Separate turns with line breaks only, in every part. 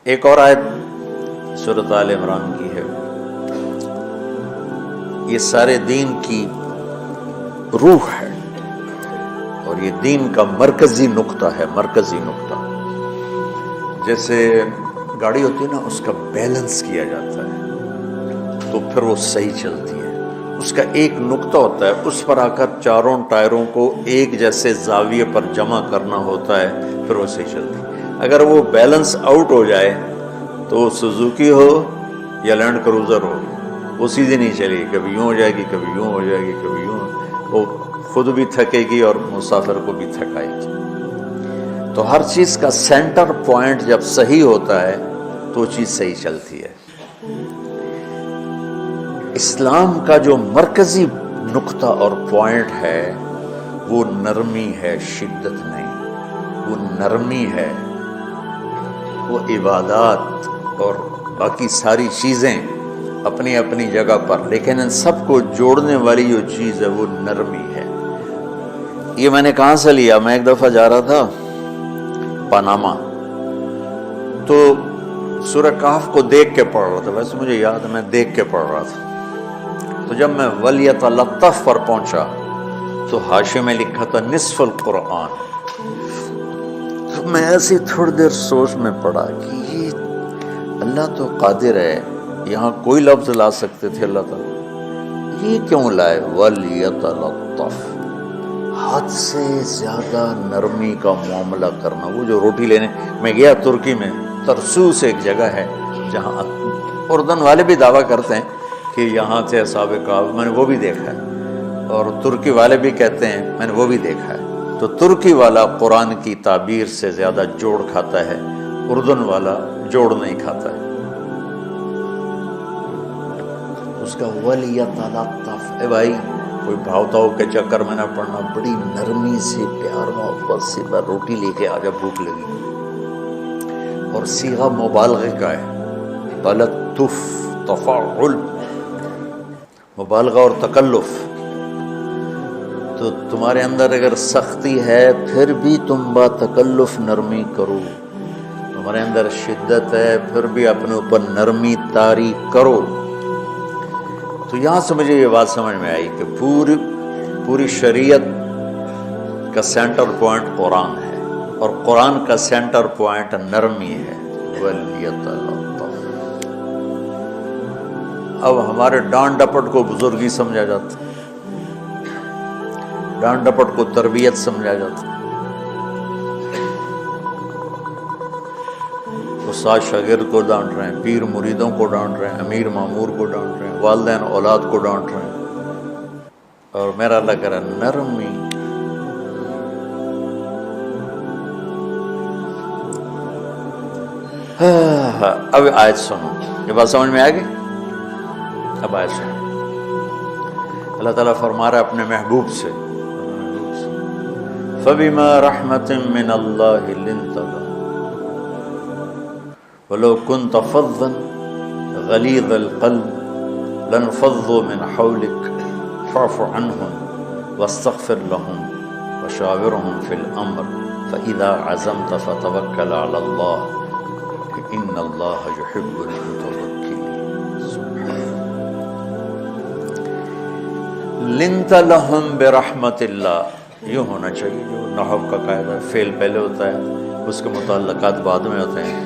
ایک اور آیت سورۃ آل عمران کی ہے، یہ سارے دین کی روح ہے اور یہ دین کا مرکزی نقطہ ہے، مرکزی نقطہ۔ جیسے گاڑی ہوتی ہے نا، اس کا بیلنس کیا جاتا ہے تو پھر وہ صحیح چلتی ہے۔ اس کا ایک نقطہ ہوتا ہے، اس پر آ کر چاروں ٹائروں کو ایک جیسے زاویے پر جمع کرنا ہوتا ہے، پھر وہ صحیح چلتی ہے۔ اگر وہ بیلنس آؤٹ ہو جائے تو سوزوکی ہو یا لینڈ کروزر ہو، وہ سیدھی نہیں چلے گی، کبھی یوں ہو جائے گی، کبھی یوں ہو جائے گی، کبھی یوں، وہ خود بھی تھکے گی اور مسافر کو بھی تھکائے گی۔ تو ہر چیز کا سینٹر پوائنٹ جب صحیح ہوتا ہے تو چیز صحیح چلتی ہے۔ اسلام کا جو مرکزی نقطہ اور پوائنٹ ہے وہ نرمی ہے، شدت نہیں، وہ نرمی ہے۔ وہ عبادات اور باقی ساری چیزیں اپنی اپنی جگہ پر، لیکن ان سب کو جوڑنے والی جو چیز ہے وہ نرمی ہے۔ یہ میں نے کہاں سے لیا؟ میں ایک دفعہ جا رہا تھا پاناما، تو سورہ کہف کو دیکھ کے پڑھ رہا تھا، ویسے مجھے یاد ہے میں دیکھ کے پڑھ رہا تھا۔ تو جب میں وَلْيَتَلَطَّفْ پر پہنچا تو حاشیے میں لکھا تھا نصف القرآن۔ تو میں ایسی تھوڑی دیر سوچ میں پڑا کہ یہ اللہ تو قادر ہے، یہاں کوئی لفظ لا سکتے تھے اللہ تعالیٰ، یہ کیوں لائے وَلْيَتَلَطَّفْ؟ حد سے زیادہ نرمی کا معاملہ کرنا۔ وہ جو روٹی لینے میں گیا ترکی میں، ترسوس ایک جگہ ہے جہاں اردن والے بھی دعویٰ کرتے ہیں کہ یہاں سے اصحاب کہف، میں نے وہ بھی دیکھا ہے، اور ترکی والے بھی کہتے ہیں میں نے وہ بھی دیکھا ہے۔ تو ترکی والا قرآن کی تعبیر سے زیادہ جوڑ کھاتا ہے، اردن والا جوڑ نہیں کھاتا ہے۔ اس کا وَلْيَتَلَطَّفْ، اے بھائی کوئی بھاؤتاؤ کے چکر میں نہ پڑنا، بڑی نرمی سے پیار محبت سے روٹی لے کے آجا، بھوک لگی۔ اور صیغہ مبالغے کا ہے، تلطف، تفاعل، مبالغہ اور تکلف۔ تو تمہارے اندر اگر سختی ہے پھر بھی تم با تکلف نرمی کرو، تمہارے اندر شدت ہے پھر بھی اپنے اوپر نرمی طاری کرو۔ تو یہاں سے مجھے یہ بات سمجھ میں آئی کہ پوری شریعت کا سینٹر پوائنٹ قرآن ہے، اور قرآن کا سینٹر پوائنٹ نرمی ہے۔ وَلْيَتَلَطَّفْ۔ اب ہمارے ڈانٹ ڈپٹ کو بزرگی سمجھا جاتا، ڈانٹ ڈپٹ کو تربیت سمجھا جاتا، استاد شاگرد کو ڈانٹ رہے ہیں، پیر مریدوں کو ڈانٹ رہے ہیں، امیر مامور کو ڈانٹ رہے ہیں، والدین اولاد کو ڈانٹ رہے ہیں، اور میرا اللہ کہہ رہا ہے نرمی۔ اب آیت سنو، یہ بات سمجھ میں آ گئی؟ اب آیت سنو، اللہ تعالیٰ فرما رہا ہے اپنے محبوب سے، فَبِمَا رَحْمَةٍ مِّنَ اللَّهِ لِنْتَ لَهُمْ وَلَوْ كُنْتَ فَظًّا غَلِيظَ الْقَلْبِ لَانفَضُّوا مِنْ حَوْلِكَ فَاعْفُ عَنْهُمْ وَاسْتَغْفِرْ لَهُمْ وَشَاوِرْهُمْ فِي الْأَمْرِ فَإِذَا عَزَمْتَ فَتَوَكَّلْ عَلَى اللَّهِ إِنَّ اللَّهَ يُحِبُّ الْمُتَوَكِّلِينَ۔ لِنْتَ لَهُمْ بِرَحْمَةِ اللَّهِ، یوں ہونا چاہیے، جو نحو کا قاعدہ ہے، فعل پہلے ہوتا ہے، اس کے متعلقات بعد میں ہوتے ہیں۔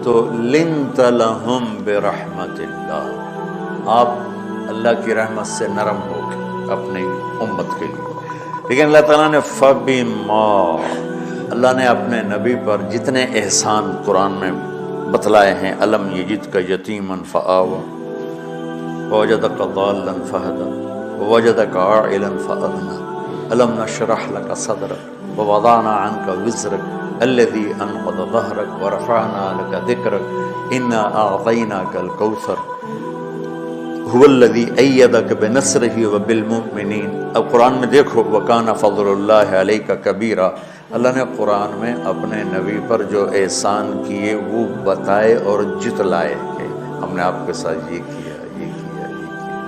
تو لنت لہم برحمت اللہ، آپ اللہ کی رحمت سے نرم ہو گئے اپنی امت کے لیے۔ لیکن اللہ تعالیٰ نے فبما، اللہ نے اپنے نبی پر جتنے احسان قرآن میں بتلائے ہیں، الم یجدک یتیما فآوی ووجدک ضالا فہدی ووجدک عائلا فأغنی الم نشرح لک صدرک ووضعنا عنک وزرک الذي انقض ظهرك ورفعنا لك ذكرك انا اعطيناك الكوثر هو الذي ايدك بنصره وبالمؤمنين۔ اب قرآن میں دیکھو، وكان فضل الله عليك كبيرا، اللہ نے قرآن میں اپنے نبی پر جو احسان کیے وہ بتائے اور جتلائے کہ ہم نے آپ کے ساتھ یہ کیا، یہ کیا، یہ کیا۔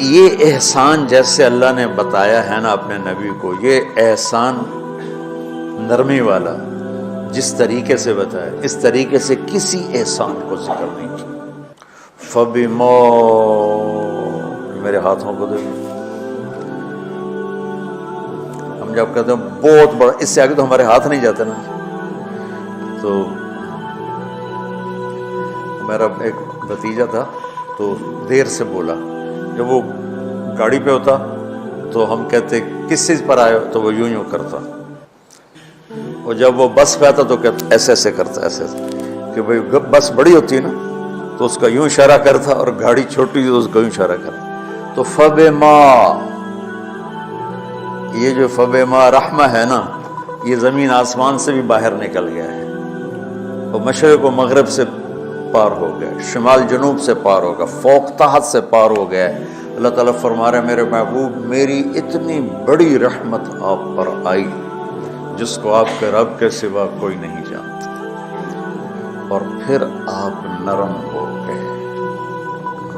یہ احسان جیسے اللہ نے بتایا ہے نا اپنے نبی کو، یہ احسان نرمی والا، جس طریقے سے بتایا اس طریقے سے کسی احسان کو ذکر نہیں کیا. فَبِمَا، میرے ہاتھوں کو دیکھو، ہم جب کہتے ہیں بہت بڑا، اس سے آگے تو ہمارے ہاتھ نہیں جاتے نا. تو میرا ایک بھتیجا تھا تو دیر سے بولا، جب وہ گاڑی پہ ہوتا تو ہم کہتے کس چیز پر آئے ہو، تو وہ یوں کرتا، اور جب وہ بس پہ آتا تو کہتا ایسے ایسے کرتا، ایسے کہ بھئی بس بڑی ہوتی ہے نا تو اس کا یوں اشارہ کرتا، اور گاڑی چھوٹی تو اس کا یوں اشارہ کرتا. تو فَبِمَا، یہ جو فَبِمَا رحمہ ہے نا، یہ زمین آسمان سے بھی باہر نکل گیا ہے، وہ مشرق و مغرب سے پار ہو گیا، شمال جنوب سے پار ہوگا، فوق تحت سے پار ہو گیا ہے. اللہ تعالیٰ فرما رہے ہیں میرے محبوب میری اتنی بڑی رحمت آپ پر آئی جس کو آپ کے رب کے سوا کوئی نہیں جانتا، اور پھر آپ نرم ہو گئے،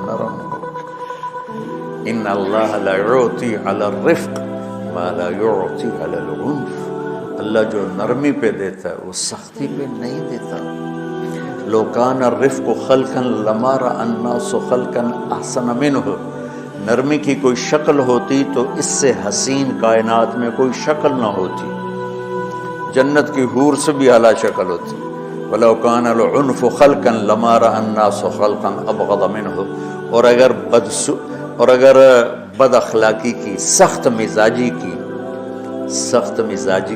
نرم ہو گئے. ان اللہ لا یعطی علی الرفق ما لا یعطی علی العنف، اللہ جو نرمی پہ دیتا ہے وہ سختی پہ نہیں دیتا. لو کان الرفق خلقا لما رأى الناس خلقا احسن منه، نرمی کی کوئی شکل ہوتی تو اس سے حسین کائنات میں کوئی شکل نہ ہوتی، جنت کی حور سے بھی اعلیٰ شکل ہوتی. وَلَوْ كَانَ الْعُنْفُ خَلْقًا لَمَا رَأَى النَّاسُ خَلْقًا أَبْغَضَ مِنْهُ، اور اگر بد اخلاقی کی، سخت مزاجی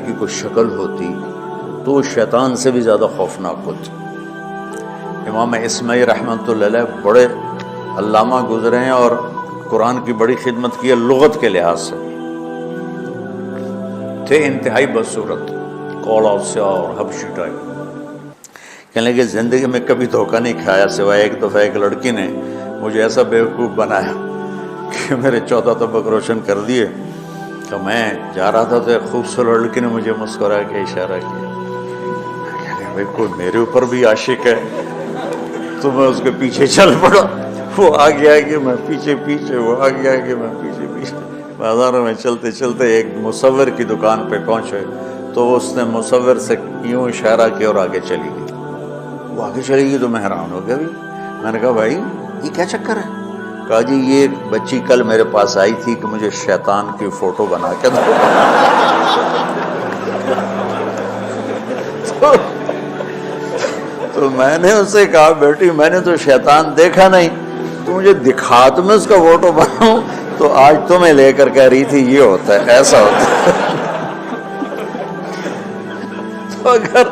کی کوئی شکل ہوتی تو شیطان سے بھی زیادہ خوفناک ہوتی. امام اسماعیل رحمۃ اللہ علیہ بڑے علامہ گزرے ہیں اور قرآن کی بڑی خدمت کی ہے لغت کے لحاظ سے، تھے انتہائی بدصورت، کوڑا سیاہ اور حبشی ٹائپ. کہنے لگے زندگی میں کبھی دھوکہ نہیں کھایا سوائے ایک دفعہ ایک لڑکی نے مجھے ایسا بیوقوف بنایا کہ میرے 14 طبق روشن کر دیے. تو میں جا رہا تھا تو ایک خوبصورت لڑکی نے مجھے مسکرا کے اشارہ کیا، کہنے بھائی کوئی میرے اوپر بھی عاشق ہے. تو میں اس کے پیچھے چل پڑا، وہ آگے آگے میں پیچھے پیچھے، وہ آگے آگے میں پیچھے پیچھے. بازاروں میں چلتے چلتے ایک مصور کی دکان پہ پہنچے تو اس نے مصور سے یوں اشارہ کیا اور آگے چلی گئی. وہ آگے چلی گئی تو میں حیران ہو گیا. بھی میں نے کہا بھائی یہ کیا چکر ہے؟ کہا جی یہ بچی کل میرے پاس آئی تھی کہ مجھے شیطان کی فوٹو بنا کے دو. تو میں نے اس سے کہا بیٹی میں نے تو شیطان دیکھا نہیں، تو مجھے دکھا تو میں اس کا فوٹو بناؤں. تو آج تمہیں لے کر کہہ رہی تھی یہ ہوتا ہے، ایسا ہوتا ہے. تو اگر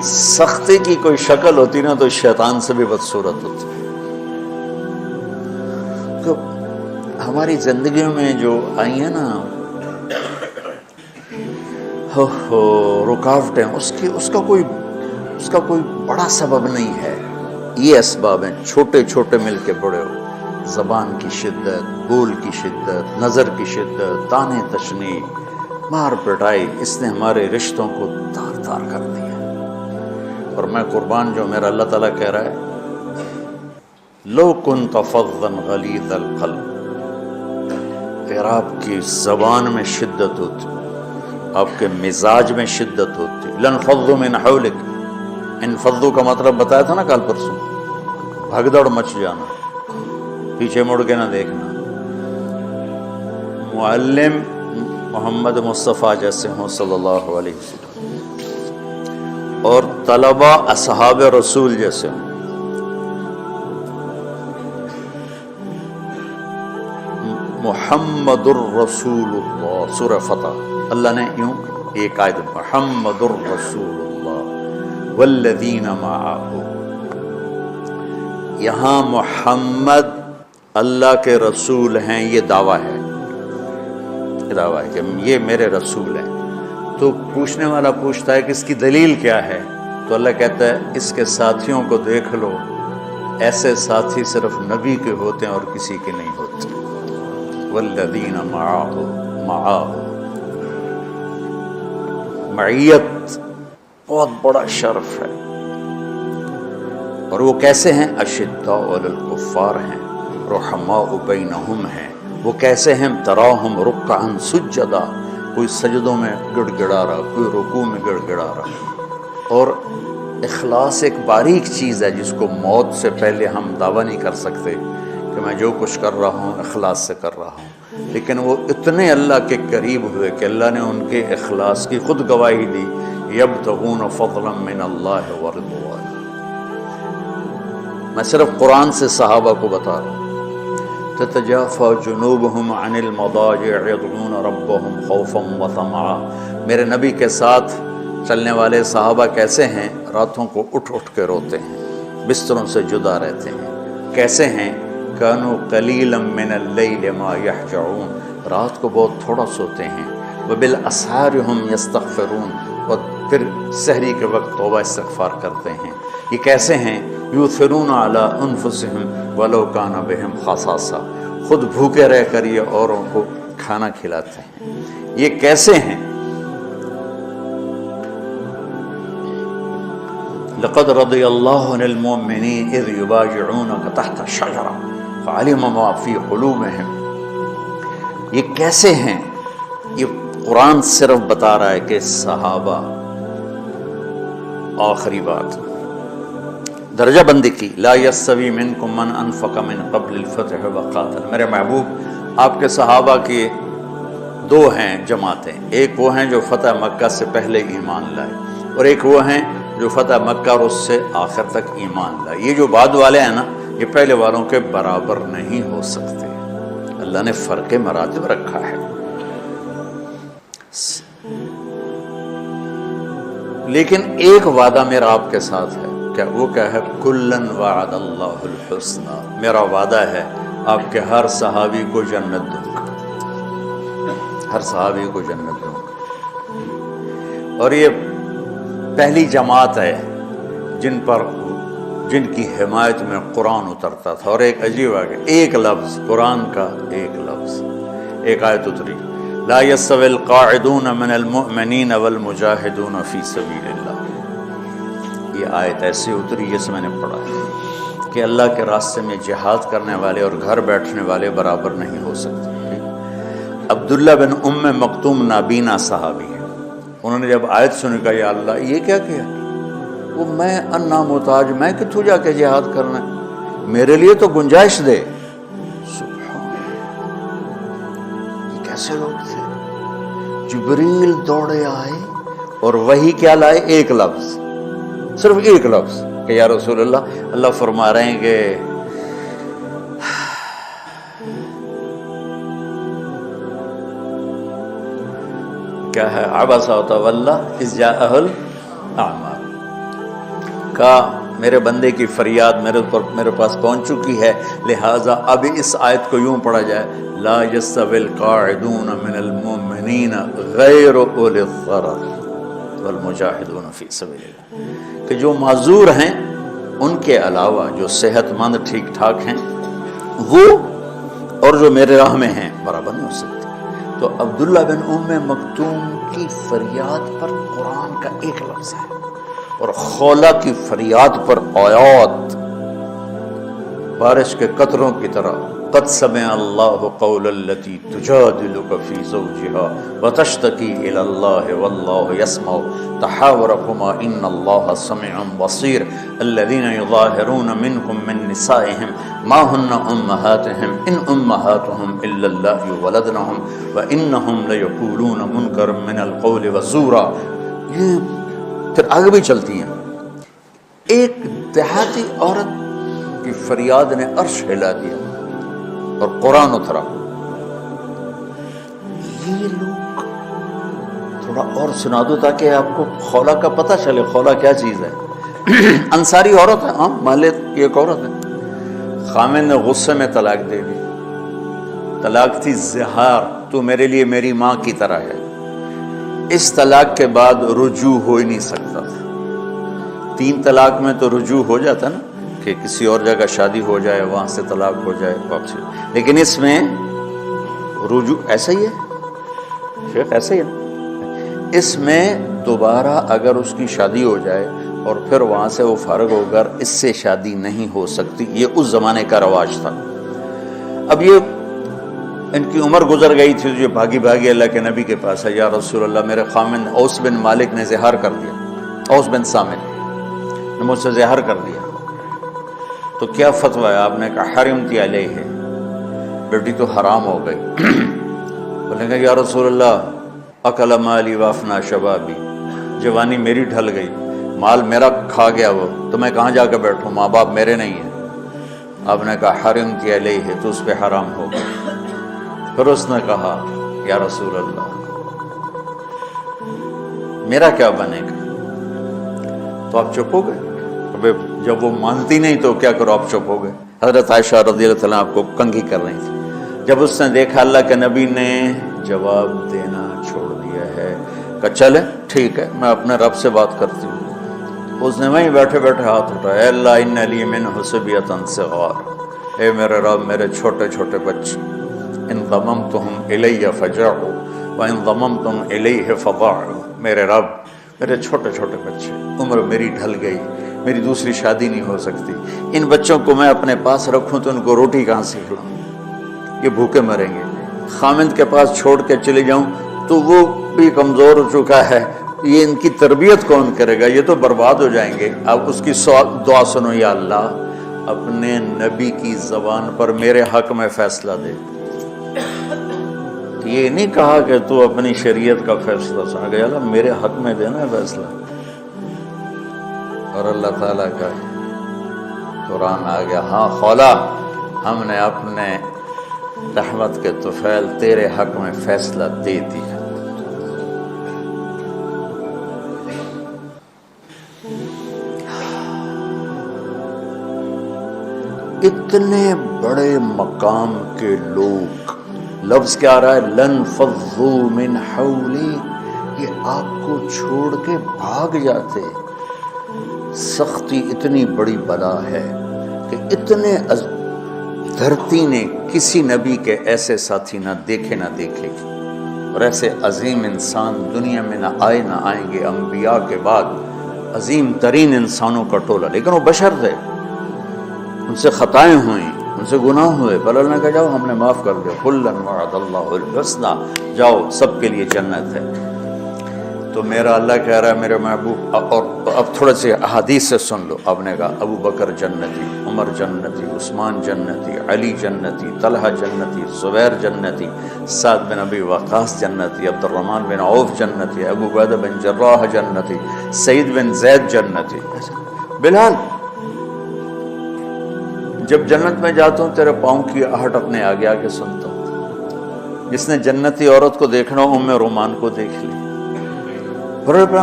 سختی کی کوئی شکل ہوتی نا تو شیطان سے بھی بدصورت ہوتی. تو ہماری زندگیوں میں جو آئی ہیں نا رکاوٹیں، اس کا کوئی بڑا سبب نہیں ہے. یہ اسباب ہیں چھوٹے چھوٹے مل کے بڑے ہو. زبان کی شدت، بول کی شدت، نظر کی شدت، طعنے تشنیع، مار پٹائی، اس نے ہمارے رشتوں کو تار تار کر دیا. اور میں قربان جو میرا اللہ تعالیٰ کہہ رہا ہے لو کنت فظا غلیظ القلب، اگر آپ کی زبان میں شدت ہوتی، آپ کے مزاج میں شدت ہوتی، لانفضوا من حولک. انفضوا کا مطلب بتایا تھا نا کل پرسوں، بھگدڑ مچ جانا، پیچھے مڑ کے نہ دیکھنا. معلم محمد مصطفیٰ جیسے ہوں صلی اللہ علیہ وسلم، اور طلبہ اصحاب رسول جیسے ہوں. محمد الرسول اللہ، سورہ فتح اللہ نے یوں ایک آیت محمد الرسول اللہ والذین معہ. یہاں محمد اللہ کے رسول ہیں، یہ دعویٰ ہے کہ یہ میرے رسول ہیں. تو پوچھنے والا پوچھتا ہے کہ اس کی دلیل کیا ہے؟ تو اللہ کہتا ہے اس کے ساتھیوں کو دیکھ لو، ایسے ساتھی صرف نبی کے ہوتے ہیں اور کسی کے نہیں ہوتے. والذین معہ، معیت بہت بڑا شرف ہے. اور وہ کیسے ہیں؟ اشداء علی الکفار ہیں، رحماء بینہم ہیں. وہ کیسے ہیں؟ تراہم رکعا سجدا، کوئی سجدوں میں گڑ گڑا رہا، کوئی رکوع میں گڑ گڑا رہا. اور اخلاص ایک باریک چیز ہے جس کو موت سے پہلے ہم دعویٰ نہیں کر سکتے کہ میں جو کچھ کر رہا ہوں اخلاص سے کر رہا ہوں، لیکن وہ اتنے اللہ کے قریب ہوئے کہ اللہ نے ان کے اخلاص کی خود گواہی دی، یبتغون فضلا من اللہ ورضوانا۔ میں صرف قرآن سے صحابہ کو بتا رہا ہوں، تتجافى جنوبهم عن المضاجع يدعون ربهم خوفا وطمعا۔ میرے نبی کے ساتھ چلنے والے صحابہ کیسے ہیں؟ راتوں کو اٹھ اٹھ کے روتے ہیں، بستروں سے جدا رہتے ہیں۔ کیسے ہیں؟ كانوا قليلا من الليل ما يهجعون، رات کو بہت تھوڑا سوتے ہیں۔ وبالاسحار هم يستغفرون، اور پھر سحری کے وقت توبہ استغفار کرتے ہیں۔ یہ کیسے ہیں؟ یؤثرون علی انفسهم ولو کان بهم خصاصہ، خود بھوکے رہ کر یہ اوروں کو کھانا کھلاتے ہیں۔ یہ کیسے ہیں؟ لقد رضی اللہ عن المؤمنین اذ یبایعونک تحت الشجرہ فعلم ما فی قلوبہم۔ یہ کیسے ہیں؟ یہ قرآن صرف بتا رہا ہے کہ صحابہ، آخری بات درجہ بندی کی، لا یستوی منکم من انفق من قبل الفتح وقاتل۔ میرے محبوب، آپ کے صحابہ کی دو ہیں جماعتیں، ایک وہ ہیں جو فتح مکہ سے پہلے ایمان لائے، اور ایک وہ ہیں جو فتح مکہ اور اس سے آخر تک ایمان لائے۔ یہ جو بعد والے ہیں نا، یہ پہلے والوں کے برابر نہیں ہو سکتے، اللہ نے فرق مراتب رکھا ہے۔ لیکن ایک وعدہ میرا آپ کے ساتھ ہے، کیا وہ کیا ہے؟ کلن وعد اللہ الحسنى، میرا وعدہ ہے آپ کے ہر صحابی کو جنت دوں گا، ہر صحابی کو جنت دوں گا۔ اور یہ پہلی جماعت ہے جن کی حمایت میں قرآن اترتا تھا۔ اور ایک عجیب آگے ایک لفظ قرآن کا، ایک لفظ، ایک آیت اتری، لا يستوي القاعدون من المؤمنین والمجاہدون فی سبیل اللہ۔ یہ آیت ایسی اتری جیسے میں نے پڑھا ہے کہ اللہ کے راستے میں جہاد کرنے والے اور گھر بیٹھنے والے برابر نہیں ہو سکتے۔ عبداللہ بن ام مکتوم نابینا صحابی ہے، انہوں نے جب آیت سنی کہا یا اللہ یہ کیا کیا؟ وہ میں انا محتاج، میں کتوں جا کے جہاد کرنا ہے، میرے لیے تو گنجائش دے۔ سبحان، یہ کیسے لوگ تھے؟ جبریل دوڑے آئے اور وہی کیا لائے؟ ایک لفظ، صرف ایک لفظ کہ یا رسول اللہ، اللہ فرما رہے ہیں کہ کیا ہے؟ عبس وتولی اذ جاءہ الاعمى، کہا میرے بندے کی فریاد میرے پاس پہنچ چکی ہے، لہٰذا اب اس آیت کو یوں پڑھا جائے، لا يستوي القاعدون من المؤمنین غیر اولی الضرر والمجاہدون فی سبیل اللہ، کہ جو معذور ہیں ان کے علاوہ جو صحت مند ٹھیک ٹھاک ہیں وہ اور جو میرے راہ میں ہیں برابر نہیں ہو سکتے۔ تو عبداللہ بن ام مکتوم کی فریاد پر قرآن کا ایک لفظ ہے، اور خولہ کی فریاد پر آیات بارش کے قطروں کی طرح، قد سمع اللہ قول التی تجادلک فی زوجها وتشتکی الی اللہ واللہ یسمع تحاورکما ان اللہ سمیع بصیر الذین یظاہرون منکم من نسائهم ما ہن امہاتهم ان امہاتهم الا اللہ ولدنهم وانہم لیقولون منکرا من القول وزورا۔ یہ پھر آگے بھی چلتی ہیں۔ ایک دیہاتی عورت کی فریاد نے عرش ہلا دیا اور قرآن اترا۔ یہ لوگ تھوڑا اور سنا دو تاکہ آپ کو خولہ کا پتہ چلے، خولہ کیا چیز ہے۔ انصاری عورت ہے، ہاں محلے کی ایک عورت ہے، خامن نے غصے میں طلاق دے دی، طلاق تھی زہار، تو میرے لیے میری ماں کی طرح ہے۔ اس طلاق کے بعد رجوع ہو ہی نہیں سکتا تھا۔ 3 طلاق میں تو رجوع ہو جاتا نا، کہ کسی اور جگہ شادی ہو جائے، وہاں سے طلاق ہو جائے واپسی، لیکن اس میں رجوع ایسا ہی ہے شیخ، ایسا ہی ہے۔ اس میں دوبارہ اگر اس کی شادی ہو جائے اور پھر وہاں سے وہ فارغ ہو کر اس سے شادی نہیں ہو سکتی، یہ اس زمانے کا رواج تھا۔ اب یہ ان کی عمر گزر گئی تھی، جو بھاگی بھاگی اللہ کے نبی کے پاس ہے، یا رسول اللہ میرے خامن اوس بن مالک نے زہار کر دیا، اوس بن صامت نے مجھ سے زہر کر دیا، تو کیا فتویٰ ہے؟ آپ نے کہا حرمتی علیہ ہے، بیٹی تو حرام ہو گئی۔ بولیں گے یا رسول اللہ اکل مالی وافنا شبابی، جوانی میری ڈھل گئی، مال میرا کھا گیا وہ، تو میں کہاں جا کے بیٹھوں، ماں باپ میرے نہیں ہیں۔ آپ نے کہا حرمتی علیہ ہے، تو اس پہ حرام ہو گئی۔ پھر اس نے کہا یا رسول اللہ میرا کیا بنے گا؟ تو آپ چپ ہو گئے؟ جب وہ مانتی نہیں تو کیا کرو، آپ چپ ہو گئے۔ حضرت عائشہ رضی اللہ تعالیٰ آپ کو کنگھی کر رہی تھی، جب اس نے دیکھا اللہ کے نبی نے جواب دینا چھوڑ دیا ہے، کہا چلے ٹھیک ہے میں اپنے رب سے بات کرتی ہوں۔ اس نے وہیں بیٹھے بیٹھے ہاتھ اٹھایا، اے اللہ ان لی منہ صبیۃ صغار، اے میرے رب میرے چھوٹے چھوٹے بچے، ان ضممتہم الی فجعوا وان ضممتم الیہ فضاعوا، میرے رب میرے چھوٹے چھوٹے بچے، عمر میری ڈھل گئی، میری دوسری شادی نہیں ہو سکتی، ان بچوں کو میں اپنے پاس رکھوں تو ان کو روٹی کہاں سے کھلاؤں، یہ بھوکے مریں گے۔ خامند کے پاس چھوڑ کے چلے جاؤں تو وہ بھی کمزور ہو چکا ہے، یہ ان کی تربیت کون کرے گا، یہ تو برباد ہو جائیں گے۔ اب اس کی دعا سنو، یا اللہ اپنے نبی کی زبان پر میرے حق میں فیصلہ دے۔ یہ نہیں کہا کہ تو اپنی شریعت کا فیصلہ سنا گیا، اللہ میرے حق میں دینا ہے فیصلہ۔ اور اللہ تعالیٰ کا قرآن آ گیا، ہاں خولا ہم نے اپنے رحمت کے طفیل تیرے حق میں فیصلہ دے دیا۔ اتنے بڑے مقام کے لوگ، لفظ کیا آ رہا ہے؟ لن فضوا من حولی، یہ آپ کو چھوڑ کے بھاگ جاتے۔ سختی اتنی بڑی بلا ہے کہ اتنے دھرتی نے کسی نبی کے ایسے ساتھی نہ دیکھے نہ دیکھے گی، اور ایسے عظیم انسان دنیا میں نہ آئے نہ آئیں گے۔ انبیاء کے بعد عظیم ترین انسانوں کا ٹولہ، لیکن وہ بشر تھے، ان سے خطائیں ہوئیں، ان سے گناہ ہوئے، پر اللہ نے کہا جاؤ ہم نے معاف کر دیا، کلا وعد اللہ الحسنی، جاؤ سب کے لیے جنت ہے۔ تو میرا اللہ کہہ رہا ہے میرے محبوب، اور اب تھوڑے سے احادیث سے سن لو۔ آپ نے کہا ابو بکر جنتی، عمر جنتی، عثمان جنتی، علی جنتی، طلحہ جنتی، زبیر جنتی، سعد بن ابی وقاص جنتی، عبد الرحمن بن عوف جنتی، ابو عبیدہ بن جراح جنتی، سعید بن زید جنتی، بلال جب جنت میں جاتا ہوں تیرے پاؤں کی آہٹ اپنے آگے آگے سنتا ہوں۔ جس نے جنتی عورت کو دیکھنا ہو ام رومان کو دیکھ لی،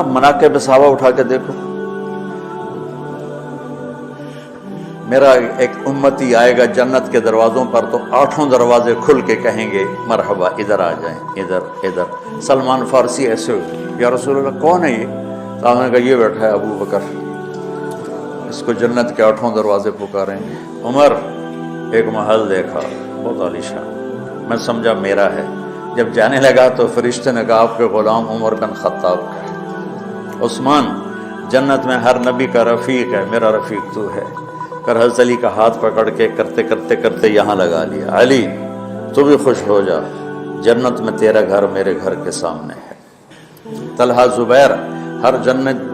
مناقب صحابہ اٹھا کے دیکھو۔ میرا ایک امتی آئے گا جنت کے دروازوں پر تو 8 دروازے کھل کے کہیں گے مرحبا ادھر آ جائیں، ادھر ادھر۔ سلمان فارسی ایسے ہوئے، یا رسول اللہ کون ہے یہ؟ تو آپ نے کہا یہ بیٹھا ہے ابو بکر، اس کو جنت کے 8 دروازے پکاریں گے۔ عمر ایک محل دیکھا بہت عالیشان، میں سمجھا میرا ہے۔ جب جانے لگا تو فرشتے نے کہا آپ کے غلام عمر بن خطاب کا۔ عثمان جنت میں ہر نبی کا رفیق ہے، میرا رفیق تو ہے۔ پھر حضرت علی کا ہاتھ پکڑ کے کرتے کرتے کرتے یہاں لگا لیا، علی تو بھی خوش ہو جا، جنت میں تیرا گھر میرے گھر کے سامنے ہے۔ طلحہ زبیر، ہر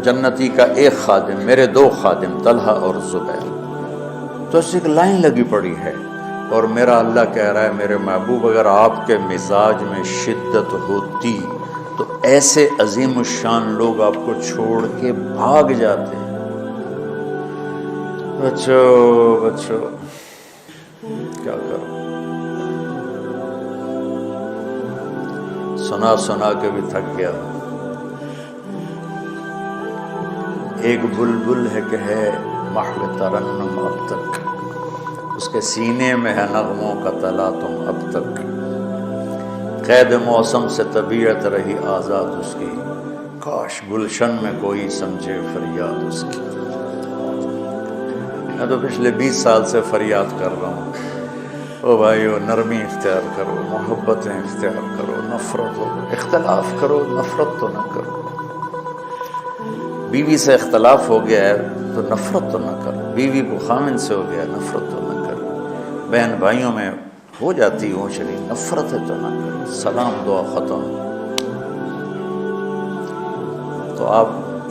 جنتی کا ایک خادم، میرے 2 خادم طلحہ اور زبیر۔ تو اس ایک لائن لگی پڑی ہے، اور میرا اللہ کہہ رہا ہے میرے محبوب اگر آپ کے مزاج میں شدت ہوتی تو ایسے عظیم الشان لوگ آپ کو چھوڑ کے بھاگ جاتے۔ بچو کیا کرو، سنا سنا کے بھی تھک گیا۔ ایک بلبل ہے کہ ہے محو ترنم اب تک، اس کے سینے میں ہے نغموں کا تلا تم اب تک، قید موسم سے طبیعت رہی آزاد اس کی، کاش گلشن میں کوئی سمجھے فریاد اس کی۔ میں تو پچھلے 20 سال سے فریاد کر رہا ہوں، او بھائیو نرمی اختیار کرو، محبتیں اختیار کرو، نفرت ہو اختلاف کرو، نفرت تو نہ کرو۔ بیوی سے اختلاف ہو گیا ہے تو نفرت تو نہ کرو، بیوی کو خامن سے ہو گیا نفرت تو نہ کرو، بہن بھائیوں میں ہو جاتی اونچ نیچ، نفرت ہے تو نہ کرو، سلام دعا ختم۔ تو آپ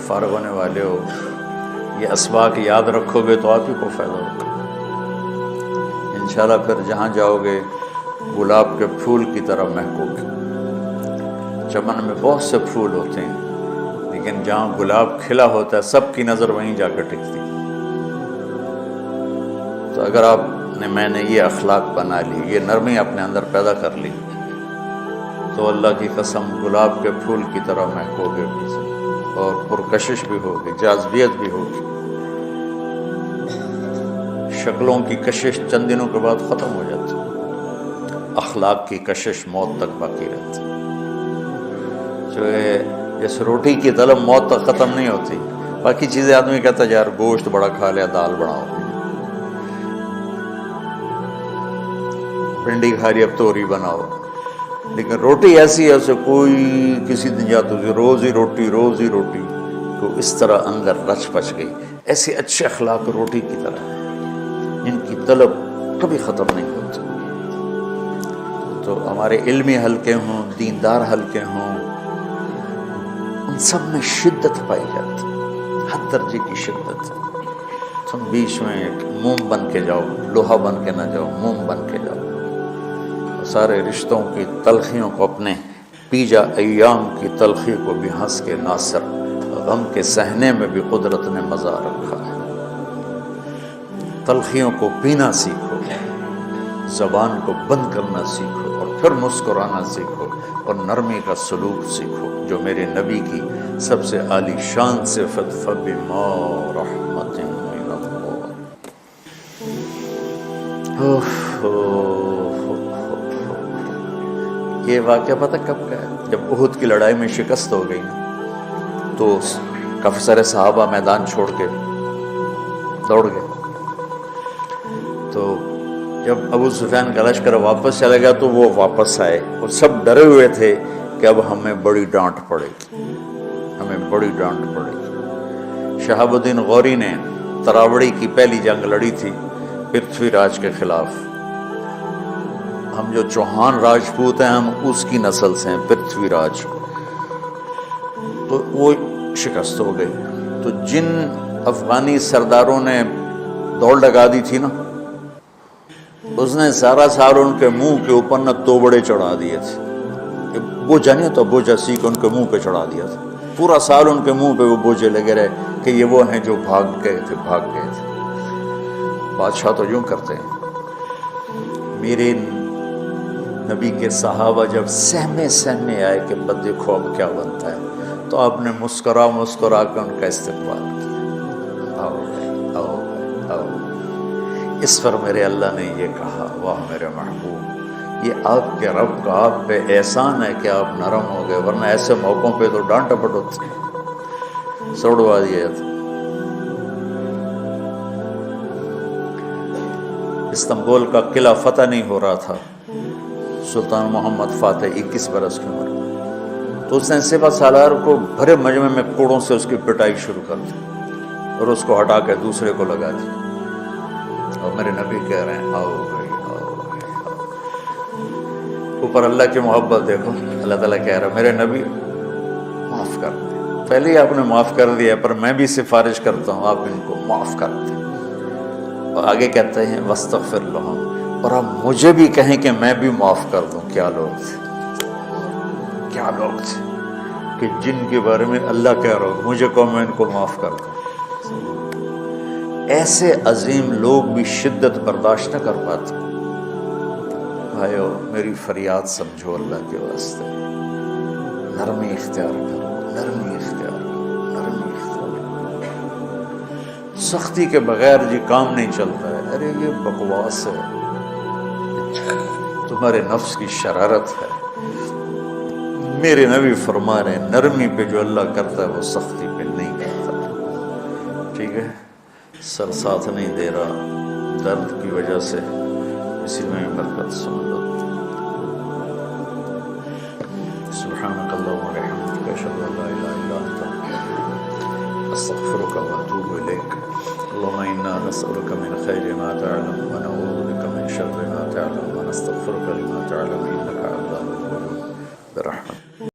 فارغ ہونے والے ہو، یہ اسباق یاد رکھو گے تو آپ ہی کو فائدہ ہوگا انشاءاللہ۔ پھر جہاں جاؤ گے گلاب کے پھول کی طرح مہکو گے۔ چمن میں بہت سے پھول ہوتے ہیں، لیکن جہاں گلاب کھلا ہوتا ہے سب کی نظر وہیں جا کر ٹکتی۔ تو اگر آپ نے میں نے یہ اخلاق بنا لی، یہ نرمی اپنے اندر پیدا کر لی، تو اللہ کی قسم گلاب کے پھول کی طرح مہکو گے بھی، اور پرکشش بھی ہوگی، جاذبیت بھی ہوگی۔ شکلوں کی کشش چند دنوں کے بعد ختم ہو جاتی، اخلاق کی کشش موت تک باقی رہتی۔ جو ہے جیسے روٹی کی طلب موت تک ختم نہیں ہوتی، باقی چیزیں آدمی کہتا ہے یار گوشت بڑا کھا لیا، دال بڑھاؤ، بھنڈی کھا لی اب توری بناؤ، لیکن روٹی ایسی ہے اسے کوئی کسی دن جاتا ہے روز ہی روٹی روز ہی روٹی، تو اس طرح اندر رچ پچ گئی۔ ایسے اچھے اخلاق روٹی کی طرح ان کی طلب کبھی ختم نہیں ہوتی۔ تو ہمارے علمی حلقے ہوں، دیندار حلقے ہوں، ان سب میں شدت پائی جاتی، ہر درجے کی شدت۔ تم بیچ میں ایک موم بن کے جاؤ، لوہا بن کے نہ جاؤ، موم بن کے جاؤ۔ سارے رشتوں کی تلخیوں کو اپنے پی جا، ایام کی تلخی کو بھی ہنس کے ناصر، غم کے سہنے میں بھی قدرت نے مزہ رکھا ہے۔ تلخیوں کو پینا سیکھو، زبان کو بند کرنا سیکھو، اور پھر مسکرانا سیکھو، اور نرمی کا سلوک سیکھو، جو میرے نبی کی سب سے عالی شان صفت فَبِمَا رَحْمَةٍ مِّنَ اللَّهِ۔ یہ واقعہ پتہ کب کا ہے؟ جب احد کی لڑائی میں شکست ہو گئی تو کافی سارے صحابہ میدان چھوڑ کے دوڑ گئے۔ تو جب ابو سفیان کا لشکر واپس چلا گیا تو وہ واپس آئے، اور سب ڈرے ہوئے تھے کہ اب ہمیں بڑی ڈانٹ پڑے گی، ہمیں بڑی ڈانٹ پڑے گی۔ شہاب الدین غوری نے تراوڑی کی پہلی جنگ لڑی تھی پرتھوی راج کے خلاف۔ ہم جو چوہان راجپوت ہیں ہم اس کی نسل سے ہیں، پرتھوی راج، تو وہ شکست ہو گئی۔ تو جن افغانی سرداروں نے دوڑ لگا دی تھی نا، اس نے سارا سال ان کے منہ کے اوپر نہ توبڑے چڑھا دیے تھے، بوجھا نہیں ہوتا، بوجھا سیکھ ان کے منہ پہ چڑھا دیا تھا، پورا سال ان کے منہ پہ وہ بوجھے لگے رہے کہ یہ وہ ہیں جو بھاگ گئے تھے۔ بادشاہ تو یوں کرتے ہیں۔ میرے نبی کے صحابہ جب سہمے آئے کہ بس دیکھو اب کیا بنتا ہے، تو آپ نے مسکرا کے ان کا استقبال کیا، آؤ۔ اس پر میرے اللہ نے یہ کہا، واہ میرے محبوب، یہ آپ کے رب کا آپ پہ احسان ہے کہ آپ نرم ہو گئے، ورنہ ایسے موقعوں پہ تو ڈانٹ ڈپٹ ہوتی، سوڑوا دیا جاتا۔ استنبول کا قلعہ فتح نہیں ہو رہا تھا، سلطان محمد فاتح 21 برس کی عمر میں، تو اس نے سپہ سالار کو بھرے مجمع میں کوڑوں سے اس کی پٹائی شروع کر دی، اور اس کو ہٹا کے دوسرے کو لگا دی، اور میرے نبی کہہ رہے ہیں آؤ بھائی آؤ بھائی آؤ۔ اوپر اللہ کی محبت دیکھو، اللہ تعالیٰ کہہ رہا ہے میرے نبی معاف کر دیں، پہلے ہی آپ نے معاف کر دیا، پر میں بھی سفارش کرتا ہوں آپ ان کو معاف کر دیں۔ اور آگے کہتے ہیں وَاسْتَغْفِرْ لَهُمْ، اور آپ مجھے بھی کہیں کہ میں بھی معاف کر دوں۔ کیا لوگ تھے کہ جن کے بارے میں اللہ کہہ رہا ہوں مجھے کہو میں ان کو معاف کر دوں۔ ایسے عظیم لوگ بھی شدت برداشت نہ کر پاتے۔ بھائیو میری فریاد سمجھو اللہ کے واسطے، نرمی اختیار کرو، نرمی اختیار کرو، نرمی اختیار کرو۔ سختی کے بغیر جی کام نہیں چلتا ہے، ارے یہ بکواس ہے، تمہارے نفس کی شرارت ہے۔ میرے نبی فرما رہے ہیں نرمی پہ جو اللہ کرتا ہے وہ سختی پہ نہیں کرتا۔ ٹھیک ہے، سر ساتھ نہیں دے رہا درد کی وجہ سے، اسی میں برکت سن لو۔ سبحانک اللہم و بحمدک، اشہد ان لا الہ الا انت، استغفرک و اتوب الیک۔ اللہم انا نسألک من خیر ما تعلم و نعوذ بک من شر ما تعلم و نستغفرک لما تعلم انک علام الغیوب برحمتک۔